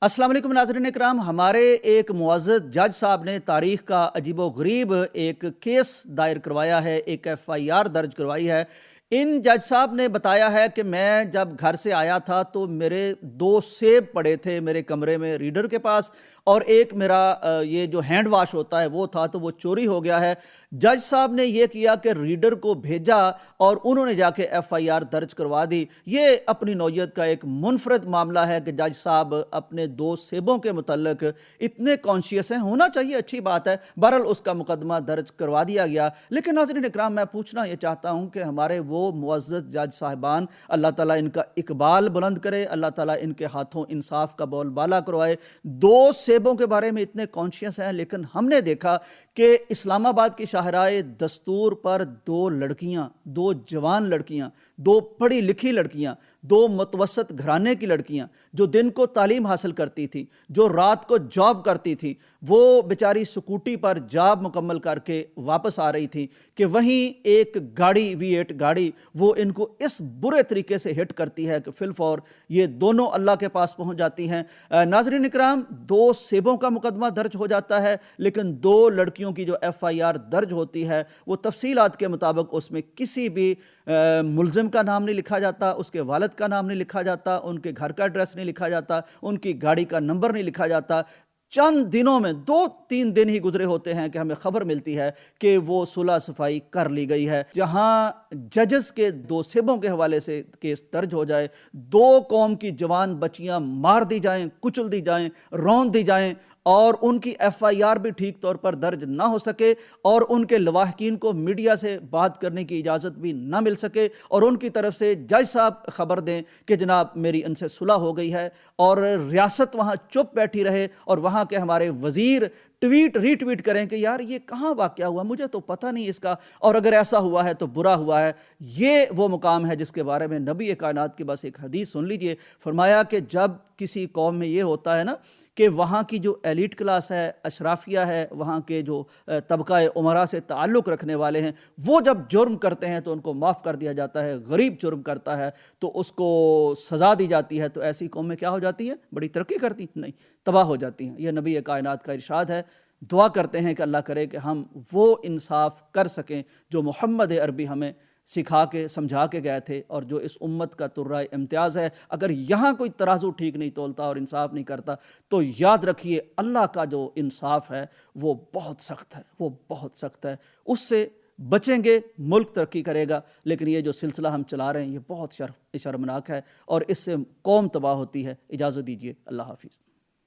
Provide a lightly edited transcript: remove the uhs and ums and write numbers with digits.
अस्सलाम वालेकुम नाज़रीन इकराम। हमारे एक मुअज़्ज़ज़ जज साहब ने तारीख़ का अजीब व गरीब एक केस दायर करवाया है, एक FIR दर्ज करवाई है। इन जज साहब ने बताया है कि मैं जब घर से आया था तो मेरे 2 सेब पड़े थे मेरे कमरे में रीडर के पास, और एक मेरा ये जो हैंड वाश होता है वो था, तो वो चोरी हो गया है। जज साहब ने ये किया कि रीडर को भेजा और उन्होंने जाके FIR दर्ज करवा दी। ये अपनी नौयत का एक मुनफरद मामला है कि जज साहब अपने 2 सेबों के मुतल्लिक इतने कॉन्शियस हैं। होना चाहिए, अच्छी बात है। बहरहाल उसका मुकदमा दर्ज करवा दिया गया। लेकिन नाज़रीन इकराम, मैं पूछना ये चाहता हूँ कि हमारे वो मुअज़्ज़ज़ जज साहिबान, अल्लाह ताला इनका इकबाल बुलंद करे, अल्लाह ताला इनके हाथों इंसाफ का बोलबाला करवाए। 2 सेबों के बारे में इतने कॉन्शियस हैं, लेकिन हमने देखा कि इस्लामाबाद की शाहराए दस्तूर पर 2 लड़कियां, 2 जवान लड़कियां, 2 पढ़ी लिखी लड़कियां, 2 मुतवसत घराने की लड़कियां जो दिन को तालीम हासिल करती थी, जो रात को जॉब करती थी, वो बेचारी स्कूटी पर जॉब मुकम्मल करके वापस आ रही थी कि वहीं एक गाड़ी V8 गाड़ी वो इनको इस बुरे तरीके से हिट करती है कि फिलफौर ये दोनों अल्लाह के पास पहुंच जाती हैं। नाज़रीन इकराम, 2 सेबों का मुकदमा दर्ज हो जाता है, लेकिन 2 लड़कियों की जो FIR दर्ज होती है वो तफसीलात के मुताबिक उसमें किसी भी मुल्ज़िम का नाम नहीं लिखा जाता, उसके वालिद का नाम नहीं लिखा जाता, उनके घर का एड्रेस नहीं लिखा जाता, उनकी गाड़ी का नंबर नहीं लिखा जाता। चंद दिनों में 2-3 दिन ही गुजरे होते हैं कि हमें खबर मिलती है कि वो सुलह सफाई कर ली गई है। जहां जजेस के 2 सेबों के हवाले से केस दर्ज हो जाए, 2 कौम की जवान बच्चियां मार दी जाएं, कुचल दी जाएं, रौंद दी जाएं, और उनकी FIR भी ठीक तौर पर दर्ज ना हो सके, और उनके लवाहकीन को मीडिया से बात करने की इजाज़त भी ना मिल सके, और उनकी तरफ से जज साहब खबर दें कि जनाब मेरी इनसे सुलह हो गई है, और रियासत वहाँ चुप बैठी रहे, और वहाँ के हमारे वज़ीर ट्वीट रीट्वीट करें कि यार ये कहाँ वाक़या हुआ, मुझे तो पता नहीं इसका, और अगर ऐसा हुआ है तो बुरा हुआ है। ये वो मुकाम है जिसके बारे में नबी कायनात की बस एक हदीस सुन लीजिए। फरमाया कि जब किसी कौम में ये होता है ना कि वहाँ की जो एलिट क्लास है, अशराफिया है, वहाँ के जो तबका उमरा से ताल्लुक़ रखने वाले हैं, वो जब जुर्म करते हैं तो उनको माफ़ कर दिया जाता है। गरीब जुर्म करता है तो उसको सज़ा दी जाती है। तो ऐसी कौमें क्या हो जाती हैं? बड़ी तरक्की करती नहीं, तबाह हो जाती हैं। यह नबी कायनात का इरशाद है। दुआ करते हैं कि अल्लाह करे कि हम वो इंसाफ कर सकें जो मोहम्मद अरबी हमें सिखा के समझा के गए थे, और जो इस उम्मत का तुर्रा इम्तियाज़ है। अगर यहाँ कोई तराजू ठीक नहीं तोलता और इंसाफ नहीं करता तो याद रखिए अल्लाह का जो इंसाफ है वो बहुत सख्त है, वो बहुत सख्त है। उससे बचेंगे, मुल्क तरक्की करेगा। लेकिन ये जो सिलसिला हम चला रहे हैं ये बहुत शर्मनाक है, और इससे कौम तबाह होती है। इजाज़त दीजिए, अल्लाह हाफिज़।